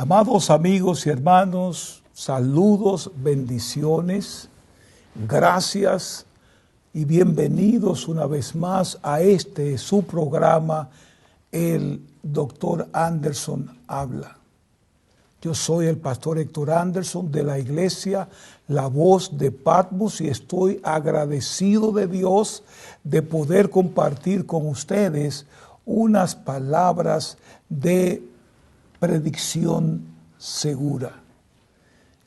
Amados amigos y hermanos, saludos, bendiciones, gracias y bienvenidos una vez más a su programa, el Dr. Anderson Habla. Yo soy el pastor Héctor Anderson de la iglesia La Voz de Patmos y estoy agradecido de Dios de poder compartir con ustedes unas palabras de predicción segura.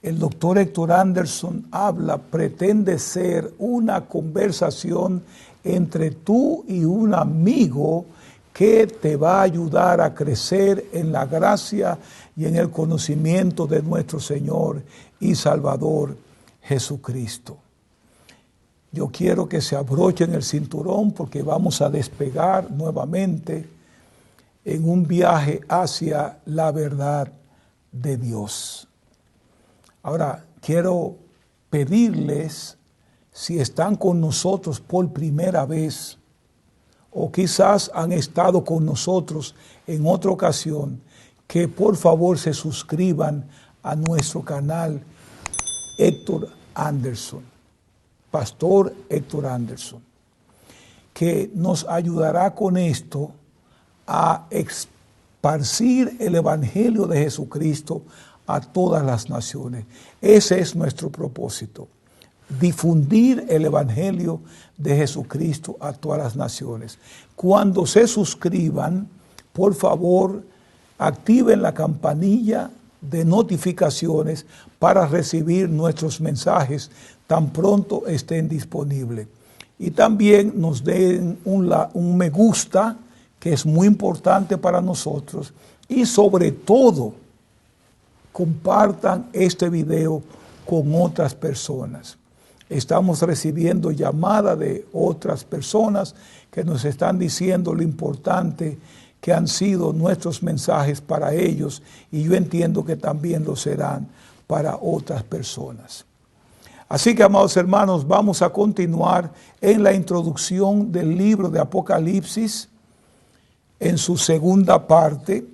El doctor Héctor Anderson Habla pretende ser una conversación entre tú y un amigo que te va a ayudar a crecer en la gracia y en el conocimiento de nuestro Señor y Salvador Jesucristo. Yo quiero que se abrochen el cinturón porque vamos a despegar nuevamente en un viaje hacia la verdad de Dios. Ahora, quiero pedirles, si están con nosotros por primera vez, o quizás han estado con nosotros en otra ocasión, que por favor se suscriban a nuestro canal Héctor Anderson, Pastor Héctor Anderson, que nos ayudará con esto a esparcir el Evangelio de Jesucristo a todas las naciones. Ese es nuestro propósito, difundir el Evangelio de Jesucristo a todas las naciones. Cuando se suscriban, por favor, activen la campanilla de notificaciones para recibir nuestros mensajes tan pronto estén disponibles. Y también nos den un me gusta, que es muy importante para nosotros, y sobre todo compartan este video con otras personas. Estamos recibiendo llamadas de otras personas que nos están diciendo lo importante que han sido nuestros mensajes para ellos, y yo entiendo que también lo serán para otras personas. Así que, amados hermanos, vamos a continuar en la introducción del libro de Apocalipsis, en su segunda parte,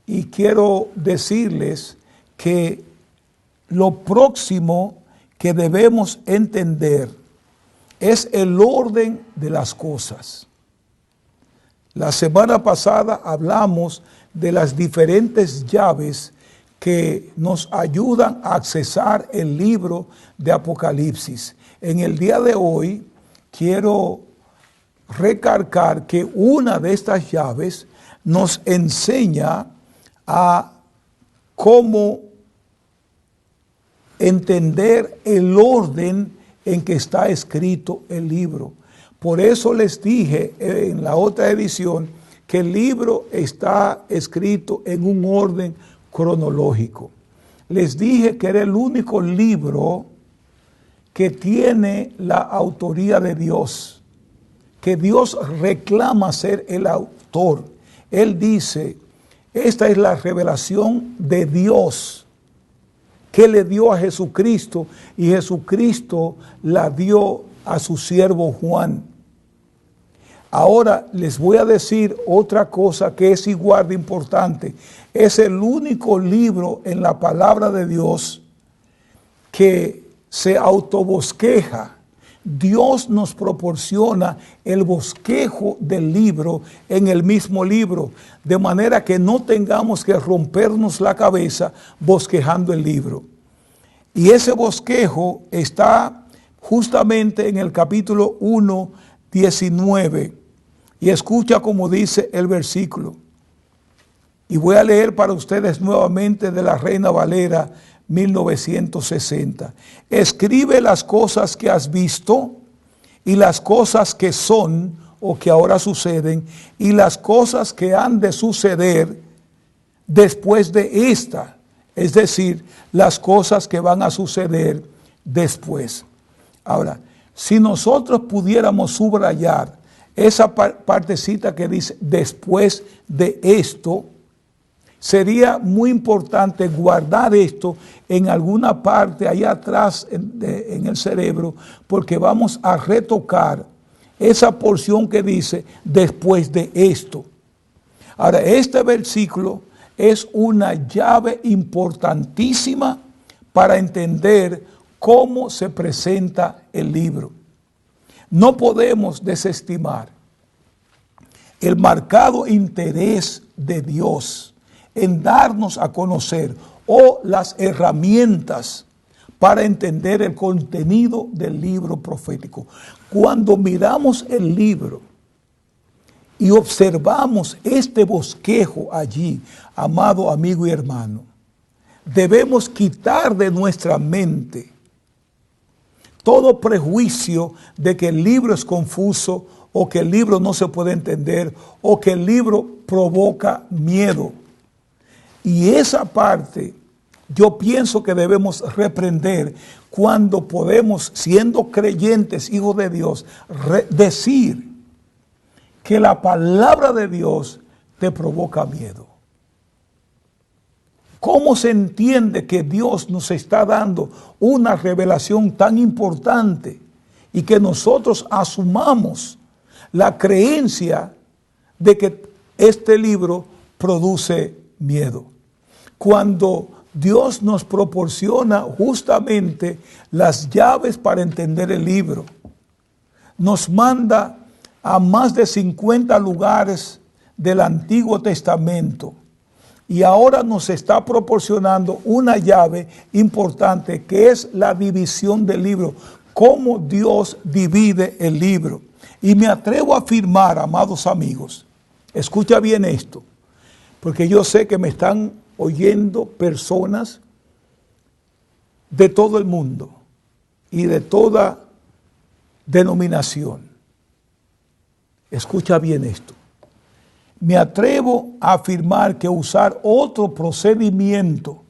y quiero decirles que lo próximo que debemos entender es el orden de las cosas. La semana pasada hablamos de las diferentes llaves que nos ayudan a accesar el libro de Apocalipsis. En el día de hoy quiero recalcar que una de estas llaves nos enseña a cómo entender el orden en que está escrito el libro. Por eso les dije en la otra edición que el libro está escrito en un orden cronológico. Les dije que era el único libro que tiene la autoría de Dios, que Dios reclama ser el autor. Él dice, esta es la revelación de Dios que le dio a Jesucristo, y Jesucristo la dio a su siervo Juan. Ahora les voy a decir otra cosa que es igual de importante. Es el único libro en la palabra de Dios que se autobosqueja. Dios nos proporciona el bosquejo del libro en el mismo libro, de manera que no tengamos que rompernos la cabeza bosquejando el libro. Y ese bosquejo está justamente en el capítulo 1, 19. Y escucha como dice el versículo. Y voy a leer para ustedes nuevamente de la Reina Valera 1960. Escribe las cosas que has visto y las cosas que son o que ahora suceden y las cosas que han de suceder después de esta, es decir, las cosas que van a suceder después. Ahora, si nosotros pudiéramos subrayar esa partecita que dice después de esto, sería muy importante guardar esto en alguna parte allá atrás en el cerebro, porque vamos a retocar esa porción que dice después de esto. Ahora, este versículo es una llave importantísima para entender cómo se presenta el libro. No podemos desestimar el marcado interés de Dios en darnos a conocer o las herramientas para entender el contenido del libro profético. Cuando miramos el libro y observamos este bosquejo allí, amado amigo y hermano, debemos quitar de nuestra mente todo prejuicio de que el libro es confuso o que el libro no se puede entender o que el libro provoca miedo. Y esa parte yo pienso que debemos reprender cuando podemos, siendo creyentes, hijos de Dios, decir que la palabra de Dios te provoca miedo. ¿Cómo se entiende que Dios nos está dando una revelación tan importante y que nosotros asumamos la creencia de que este libro produce miedo? Cuando Dios nos proporciona justamente las llaves para entender el libro, nos manda a más de 50 lugares del Antiguo Testamento y ahora nos está proporcionando una llave importante que es la división del libro, cómo Dios divide el libro. Y me atrevo a afirmar, amados amigos, escucha bien esto, porque yo sé que me están oyendo personas de todo el mundo y de toda denominación. Escucha bien esto. Me atrevo a afirmar que usar otro procedimiento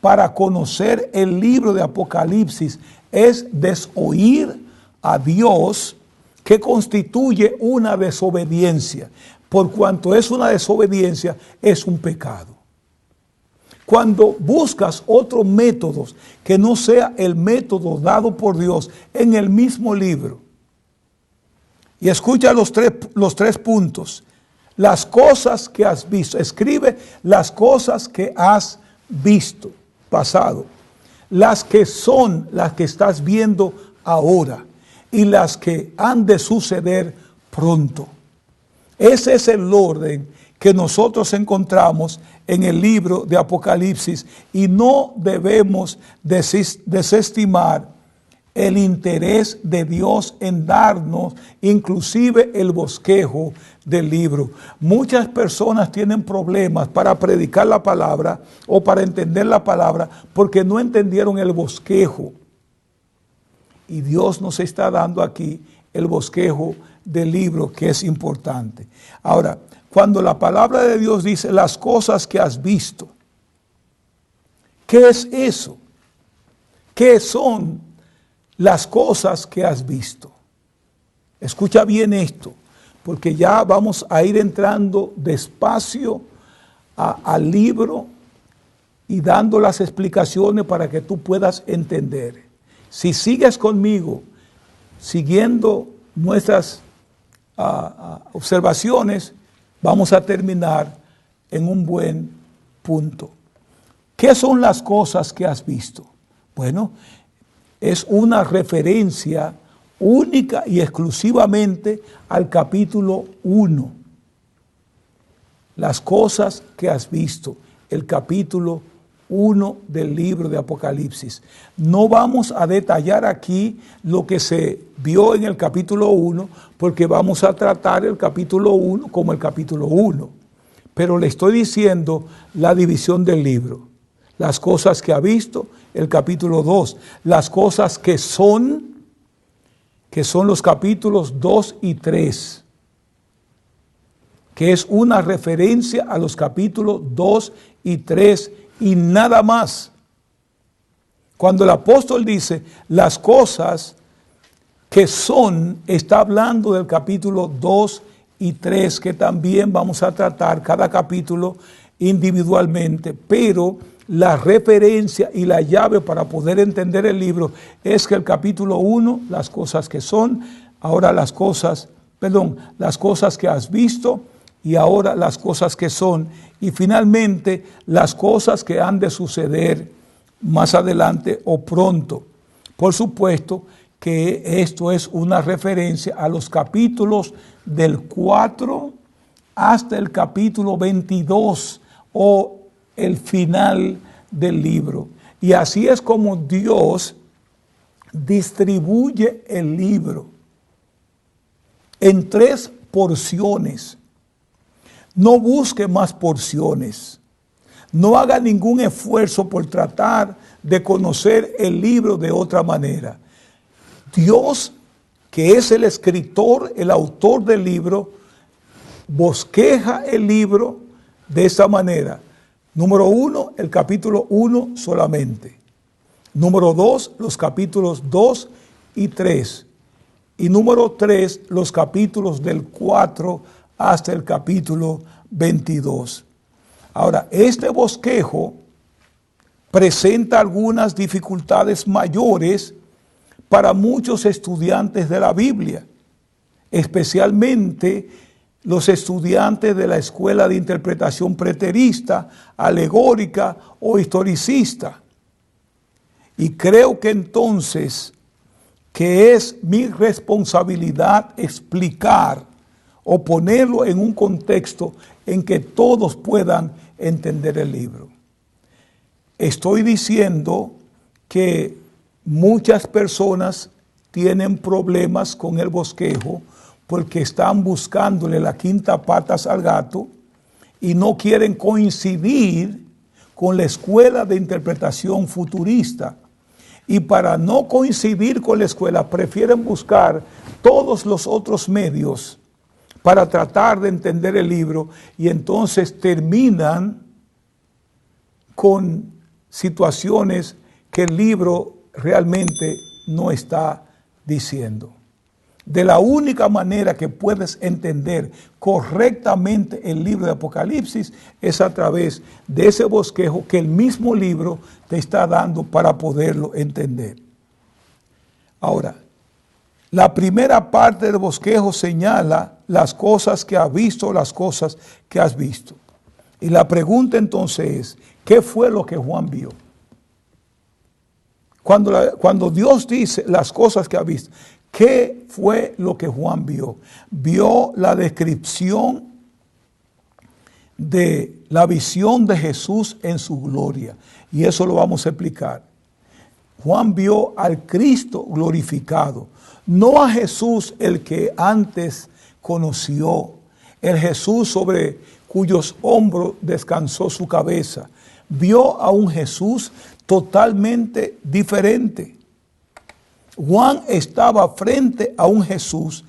para conocer el libro de Apocalipsis es desoír a Dios, que constituye una desobediencia. Por cuanto es una desobediencia, es un pecado. Cuando buscas otros métodos que no sea el método dado por Dios en el mismo libro, y escucha los tres puntos. Las cosas que has visto. Escribe las cosas que has visto, pasado. Las que son, las que estás viendo ahora. Y las que han de suceder pronto. Ese es el orden que nosotros encontramos en el libro de Apocalipsis. Y no debemos desestimar el interés de Dios en darnos inclusive el bosquejo del libro. Muchas personas tienen problemas para predicar la palabra o para entender la palabra porque no entendieron el bosquejo. Y Dios nos está dando aquí el bosquejo del libro, que es importante. Ahora, cuando la palabra de Dios dice las cosas que has visto, ¿qué es eso? ¿Qué son las cosas que has visto? Escucha bien esto, porque ya vamos a ir entrando despacio al libro y dando las explicaciones para que tú puedas entender. Si sigues conmigo, siguiendo nuestras observaciones, vamos a terminar en un buen punto. ¿Qué son las cosas que has visto? Bueno, es una referencia única y exclusivamente al capítulo 1. Las cosas que has visto, el capítulo 1 del libro de Apocalipsis. No vamos a detallar aquí lo que se vio en el capítulo 1, porque vamos a tratar el capítulo 1 como el capítulo 1. Pero le estoy diciendo la división del libro. Las cosas que ha visto, el capítulo 2. Las cosas que son los capítulos 2 y 3. Que es una referencia a los capítulos 2 y 3 y nada más. Cuando el apóstol dice las cosas que son, está hablando del capítulo 2 y 3, que también vamos a tratar cada capítulo individualmente, pero la referencia y la llave para poder entender el libro es que el capítulo 1, las cosas que son, ahora las cosas que has visto, y ahora las cosas que son, y finalmente las cosas que han de suceder más adelante o pronto. Por supuesto que esto es una referencia a los capítulos del 4 hasta el capítulo 22 o el final del libro. Y así es como Dios distribuye el libro en 3 porciones. No busque más porciones. No haga ningún esfuerzo por tratar de conocer el libro de otra manera. Dios, que es el escritor, el autor del libro, bosqueja el libro de esta manera. Número 1, el capítulo 1 solamente. Número 2, los capítulos 2 y 3. Y número 3, los capítulos del 4 hasta el capítulo 22. Ahora, este bosquejo presenta algunas dificultades mayores para muchos estudiantes de la Biblia, especialmente los estudiantes de la escuela de interpretación preterista, alegórica o historicista. Y creo que entonces que es mi responsabilidad explicar o ponerlo en un contexto en que todos puedan entender el libro. Estoy diciendo que muchas personas tienen problemas con el bosquejo porque están buscándole la quinta patas al gato y no quieren coincidir con la escuela de interpretación futurista. Y para no coincidir con la escuela, prefieren buscar todos los otros medios para tratar de entender el libro, y entonces terminan con situaciones que el libro realmente no está diciendo. De la única manera que puedes entender correctamente el libro de Apocalipsis es a través de ese bosquejo que el mismo libro te está dando para poderlo entender. Ahora, la primera parte del bosquejo señala las cosas que has visto, las cosas que has visto. Y la pregunta entonces es, ¿qué fue lo que Juan vio? Cuando Dios dice las cosas que ha visto, ¿qué fue lo que Juan vio? Vio la descripción de la visión de Jesús en su gloria. Y eso lo vamos a explicar. Juan vio al Cristo glorificado, no a Jesús el que antes conoció, el Jesús sobre cuyos hombros descansó su cabeza. Vio a un Jesús totalmente diferente. Juan estaba frente a un Jesús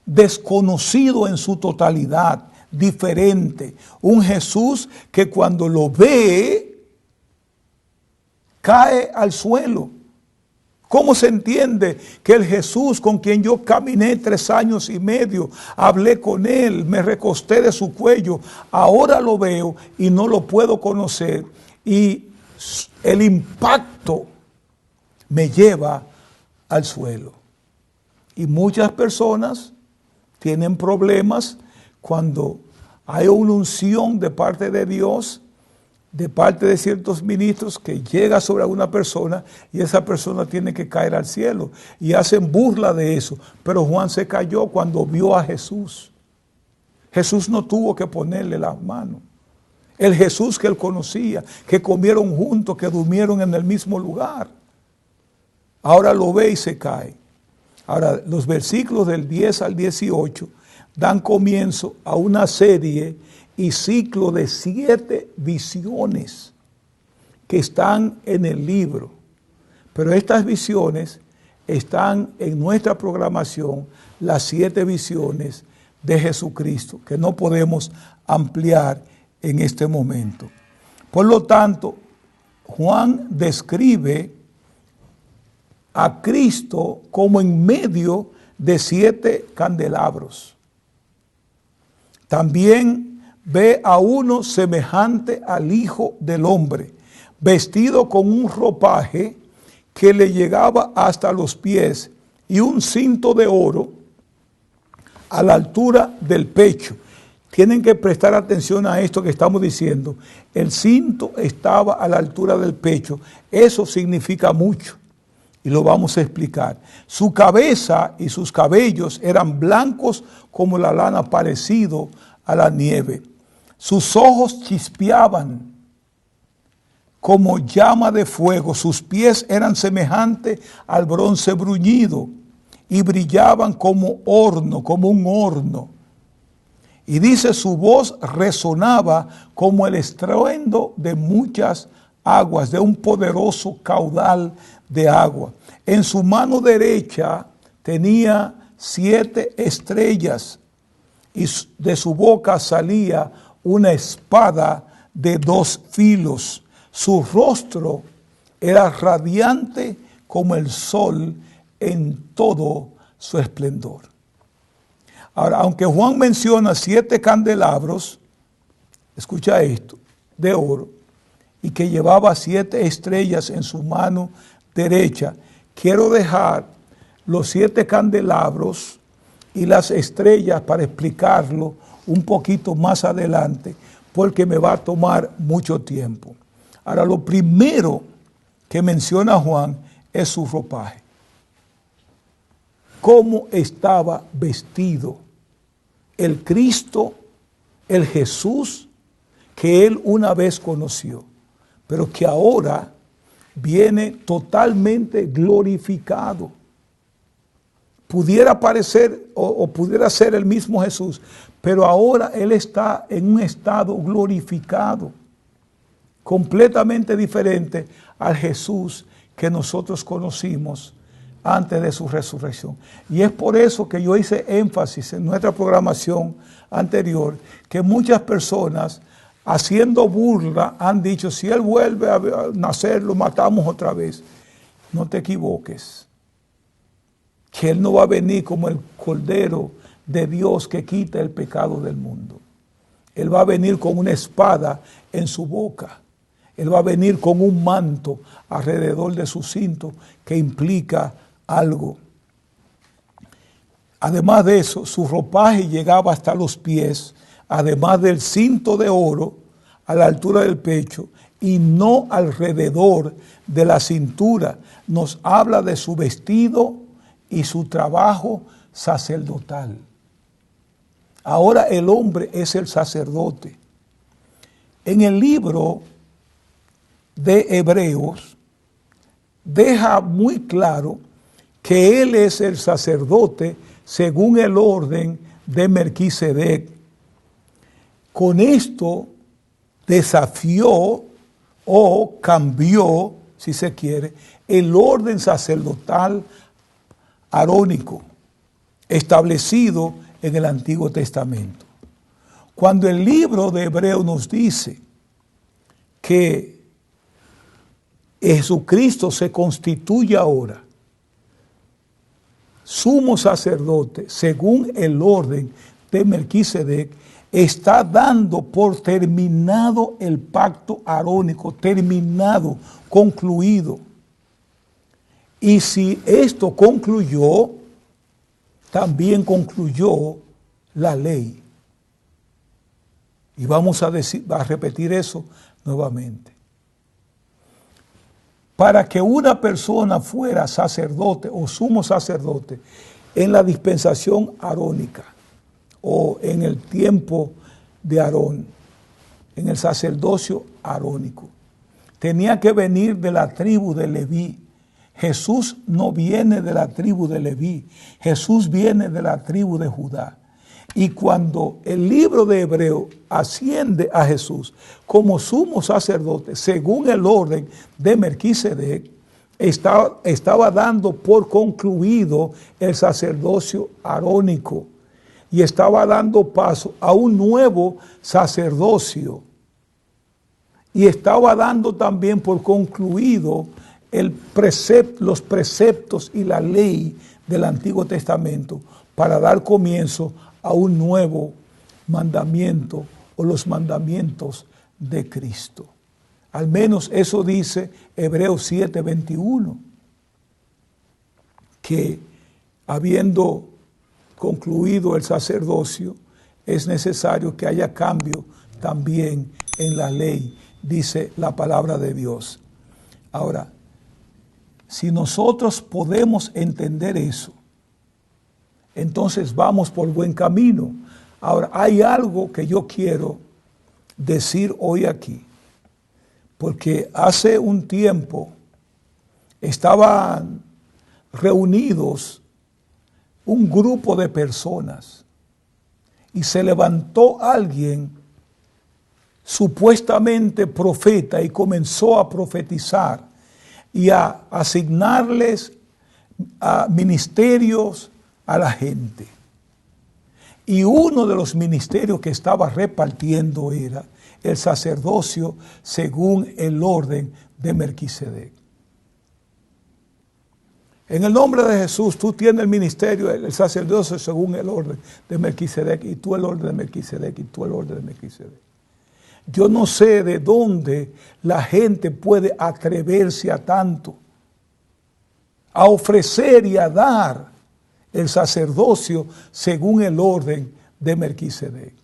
desconocido en su totalidad, diferente. Un Jesús que cuando lo ve, cae al suelo. ¿Cómo se entiende que el Jesús con quien yo caminé 3 años y medio, hablé con él, me recosté de su cuello, ahora lo veo y no lo puedo conocer? Y el impacto me lleva al suelo. Y muchas personas tienen problemas cuando hay una unción de parte de Dios, de parte de ciertos ministros, que llega sobre una persona y esa persona tiene que caer al cielo, y hacen burla de eso. Pero Juan se cayó cuando vio a Jesús. Jesús no tuvo que ponerle las manos. El Jesús que él conocía, que comieron juntos, que durmieron en el mismo lugar, ahora lo ve y se cae. Ahora, los versículos del 10 al 18 dan comienzo a una serie y ciclo de 7 visiones que están en el libro. Pero estas visiones están en nuestra programación, las 7 visiones de Jesucristo, que no podemos ampliar en este momento. Por lo tanto, Juan describe a Cristo como en medio de 7 candelabros. También ve a uno semejante al Hijo del Hombre, vestido con un ropaje que le llegaba hasta los pies y un cinto de oro a la altura del pecho, Tienen que prestar atención a esto que estamos diciendo. El cinto estaba a la altura del pecho. Eso significa mucho y lo vamos a explicar. Su cabeza y sus cabellos eran blancos como la lana, parecido a la nieve. Sus ojos chispeaban como llama de fuego. Sus pies eran semejantes al bronce bruñido y brillaban como horno, como un horno. Y dice, su voz resonaba como el estruendo de muchas aguas, de un poderoso caudal de agua. En su mano derecha tenía 7 estrellas y de su boca salía una espada de 2 filos. Su rostro era radiante como el sol en todo su esplendor. Ahora, aunque Juan menciona 7 candelabros, escucha esto, de oro, y que llevaba 7 estrellas en su mano derecha, quiero dejar los 7 candelabros y las estrellas para explicarlo un poquito más adelante, porque me va a tomar mucho tiempo. Ahora, lo primero que menciona Juan es su ropaje. Cómo estaba vestido el Cristo, el Jesús que él una vez conoció, pero que ahora viene totalmente glorificado. Pudiera parecer o pudiera ser el mismo Jesús, pero ahora él está en un estado glorificado, completamente diferente al Jesús que nosotros conocimos antes de su resurrección. Y es por eso que yo hice énfasis en nuestra programación anterior, que muchas personas, haciendo burla, han dicho, si él vuelve a nacer, lo matamos otra vez. No te equivoques, que él no va a venir como el Cordero de Dios que quita el pecado del mundo. Él va a venir con una espada en su boca. Él va a venir con un manto alrededor de su cinto que implica algo. Además de eso, su ropaje llegaba hasta los pies, además del cinto de oro a la altura del pecho y no alrededor de la cintura. Nos habla de su vestido y su trabajo sacerdotal. Ahora el hombre es el sacerdote. En el libro de Hebreos deja muy claro que él es el sacerdote según el orden de Melquisedec. Con esto desafió o cambió, si se quiere, el orden sacerdotal arónico establecido en el Antiguo Testamento. Cuando el libro de Hebreos nos dice que Jesucristo se constituye ahora sumo sacerdote según el orden de Melquisedec, está dando por terminado el pacto arónico, terminado, concluido. Y si esto concluyó, también concluyó la ley. Y vamos a repetir eso nuevamente. Para que una persona fuera sacerdote o sumo sacerdote en la dispensación arónica o en el tiempo de Aarón, en el sacerdocio arónico, tenía que venir de la tribu de Leví. Jesús no viene de la tribu de Leví, Jesús viene de la tribu de Judá. Y cuando el libro de Hebreo asciende a Jesús como sumo sacerdote, según el orden de Melquisedec, estaba dando por concluido el sacerdocio arónico y estaba dando paso a un nuevo sacerdocio. Y estaba dando también por concluido los preceptos y la ley del Antiguo Testamento para dar comienzo a un nuevo mandamiento o los mandamientos de Cristo. Al menos eso dice Hebreos 7:21, que habiendo concluido el sacerdocio, es necesario que haya cambio también en la ley, dice la palabra de Dios. Ahora, si nosotros podemos entender eso, entonces vamos por buen camino. Ahora, hay algo que yo quiero decir hoy aquí, porque hace un tiempo estaban reunidos un grupo de personas y se levantó alguien supuestamente profeta y comenzó a profetizar y a asignarles a ministerios a la gente. Y uno de los ministerios que estaba repartiendo era el sacerdocio según el orden de Melquisedec. En el nombre de Jesús, tú tienes el ministerio, el sacerdocio según el orden de Melquisedec, y tú el orden de Melquisedec, y tú el orden de Melquisedec. Yo no sé de dónde la gente puede atreverse a tanto, a ofrecer y a dar el sacerdocio según el orden de Melquisedec.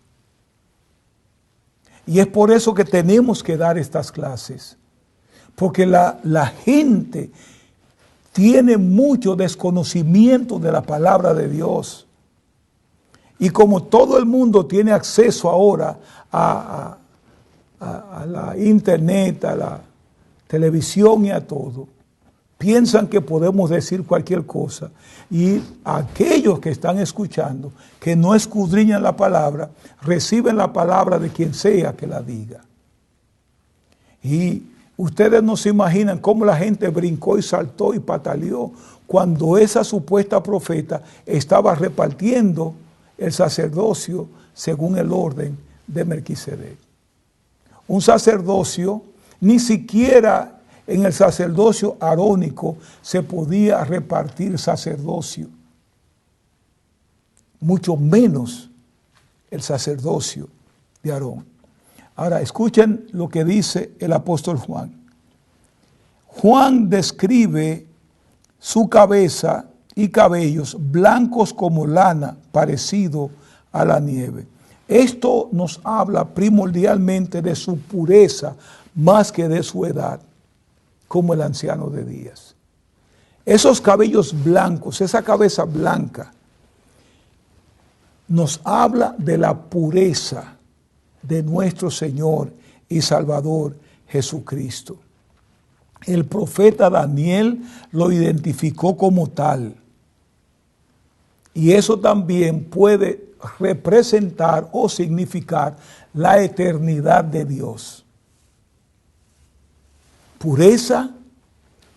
Y es por eso que tenemos que dar estas clases, porque la gente tiene mucho desconocimiento de la palabra de Dios. Y como todo el mundo tiene acceso ahora a la internet, a la televisión y a todo, piensan que podemos decir cualquier cosa. Y aquellos que están escuchando, que no escudriñan la palabra, reciben la palabra de quien sea que la diga. Y ustedes no se imaginan cómo la gente brincó y saltó y pataleó cuando esa supuesta profeta estaba repartiendo el sacerdocio según el orden de Melquisedec. Un sacerdocio, ni siquiera en el sacerdocio arónico se podía repartir sacerdocio, mucho menos el sacerdocio de Aarón. Ahora, escuchen lo que dice el apóstol Juan. Juan describe su cabeza y cabellos blancos como lana, parecido a la nieve. Esto nos habla primordialmente de su pureza más que de su edad, como el anciano de días. Esos cabellos blancos, esa cabeza blanca, nos habla de la pureza de nuestro Señor y Salvador Jesucristo. El profeta Daniel lo identificó como tal. Y eso también puede representar o significar la eternidad de Dios. Pureza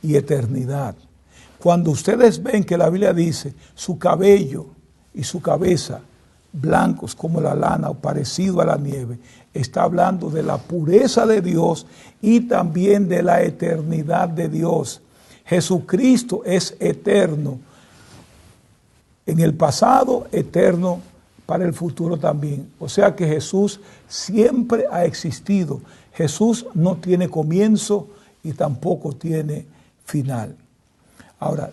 y eternidad. Cuando ustedes ven que la Biblia dice su cabello y su cabeza blancos como la lana o parecido a la nieve, está hablando de la pureza de Dios y también de la eternidad de Dios. Jesucristo es eterno en el pasado, eterno para el futuro también. O sea que Jesús siempre ha existido. Jesús no tiene comienzo y tampoco tiene final. Ahora,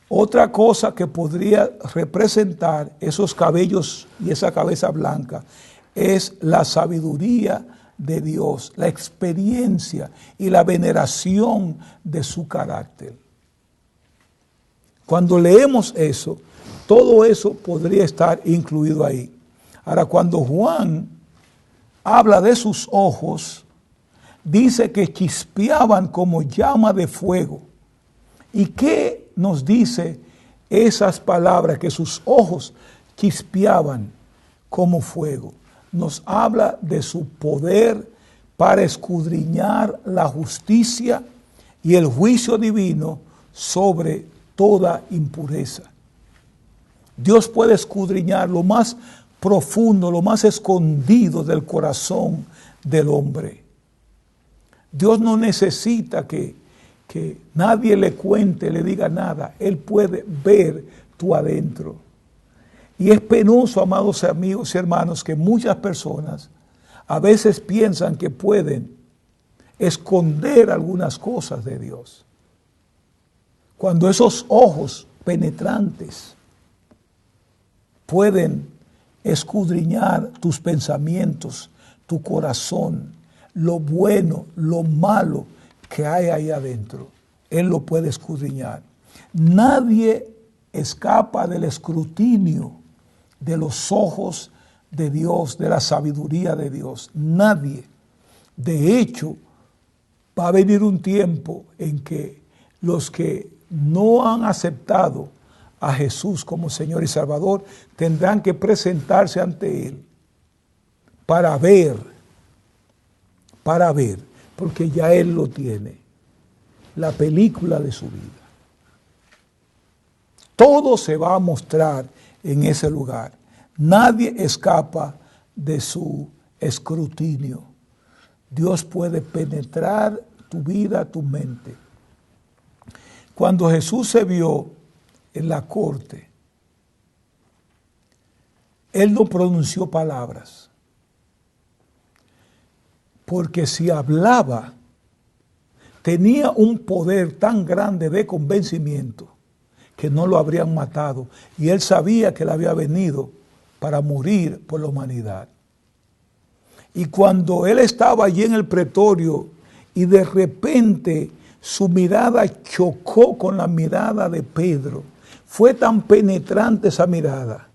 otra cosa que podría representar esos cabellos y esa cabeza blanca es la sabiduría de Dios, la experiencia y la veneración de su carácter. Cuando leemos eso, todo eso podría estar incluido ahí. Ahora, cuando Juan habla de sus ojos, dice que chispeaban como llama de fuego. ¿Y qué nos dice esas palabras, que sus ojos chispeaban como fuego? Nos habla de su poder para escudriñar la justicia y el juicio divino sobre toda impureza. Dios puede escudriñar lo más profundo, lo más escondido del corazón del hombre. Dios no necesita que nadie le cuente, le diga nada. Él puede ver tu adentro. Y es penoso, amados amigos y hermanos, que muchas personas a veces piensan que pueden esconder algunas cosas de Dios. Cuando esos ojos penetrantes pueden escudriñar tus pensamientos, tu corazón, lo bueno, lo malo que hay ahí adentro. Él lo puede escudriñar. Nadie escapa del escrutinio de los ojos de Dios, de la sabiduría de Dios. Nadie. De hecho, va a venir un tiempo en que los que no han aceptado a Jesús como Señor y Salvador tendrán que presentarse ante Él para ver, porque ya Él lo tiene, la película de su vida. Todo se va a mostrar en ese lugar. Nadie escapa de su escrutinio. Dios puede penetrar tu vida, tu mente. Cuando Jesús se vio en la corte, Él no pronunció palabras, porque si hablaba, tenía un poder tan grande de convencimiento que no lo habrían matado. Y Él sabía que Él había venido para morir por la humanidad. Y cuando Él estaba allí en el pretorio y de repente su mirada chocó con la mirada de Pedro, fue tan penetrante esa mirada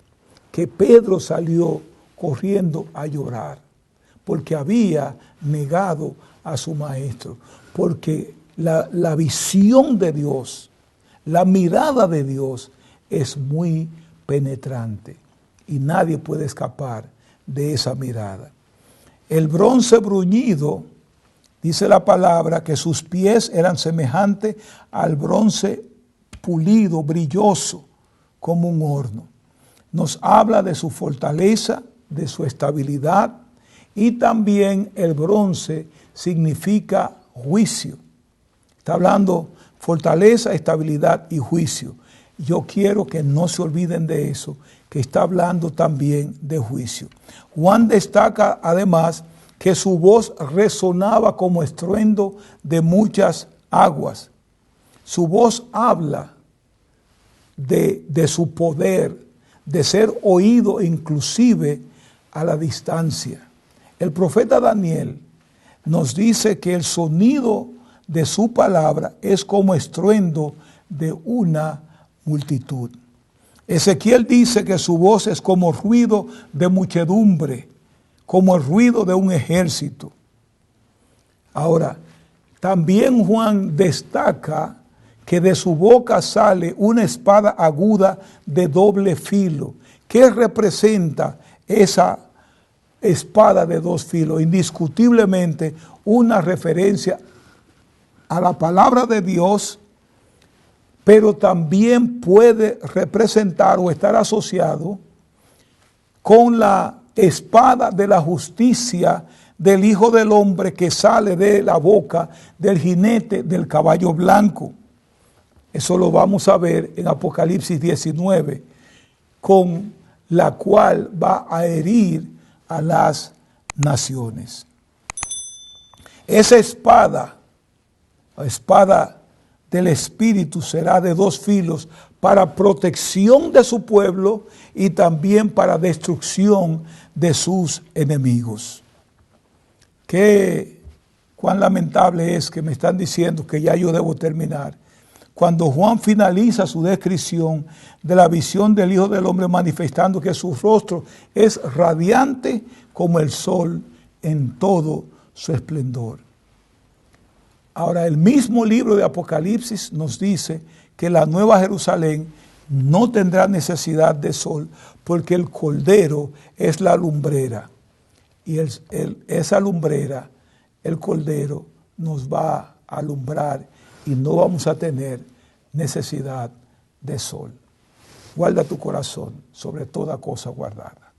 que Pedro salió corriendo a llorar porque había negado a su maestro. Porque la visión de Dios, la mirada de Dios es muy penetrante y nadie puede escapar de esa mirada. El bronce bruñido, dice la palabra, que sus pies eran semejantes al bronce pulido, brilloso, como un horno. Nos habla de su fortaleza, de su estabilidad, y también el bronce significa juicio. Está hablando fortaleza, estabilidad y juicio. Yo quiero que no se olviden de eso, que está hablando también de juicio. Juan destaca además que su voz resonaba como estruendo de muchas aguas. Su voz habla de su poder, de ser oído inclusive a la distancia. El profeta Daniel nos dice que el sonido de su palabra es como estruendo de una multitud. Ezequiel dice que su voz es como ruido de muchedumbre, como el ruido de un ejército. Ahora, también Juan destaca que de su boca sale una espada aguda de doble filo. ¿Qué representa esa espada de dos filos? Indiscutiblemente una referencia a la palabra de Dios, pero también puede representar o estar asociado con la espada de la justicia del Hijo del Hombre que sale de la boca del jinete del caballo blanco. Eso lo vamos a ver en Apocalipsis 19, con la cual va a herir a las naciones. Esa espada, la espada del Espíritu, será de dos filos para protección de su pueblo y también para destrucción de sus enemigos. Cuán lamentable es que me están diciendo que ya yo debo terminar. Cuando Juan finaliza su descripción de la visión del Hijo del Hombre, manifestando que su rostro es radiante como el sol en todo su esplendor. Ahora, el mismo libro de Apocalipsis nos dice que la Nueva Jerusalén no tendrá necesidad de sol, porque el Cordero es la lumbrera. Y esa lumbrera, el Cordero, nos va a alumbrar y no vamos a tener necesidad de sol. Guarda tu corazón sobre toda cosa guardada.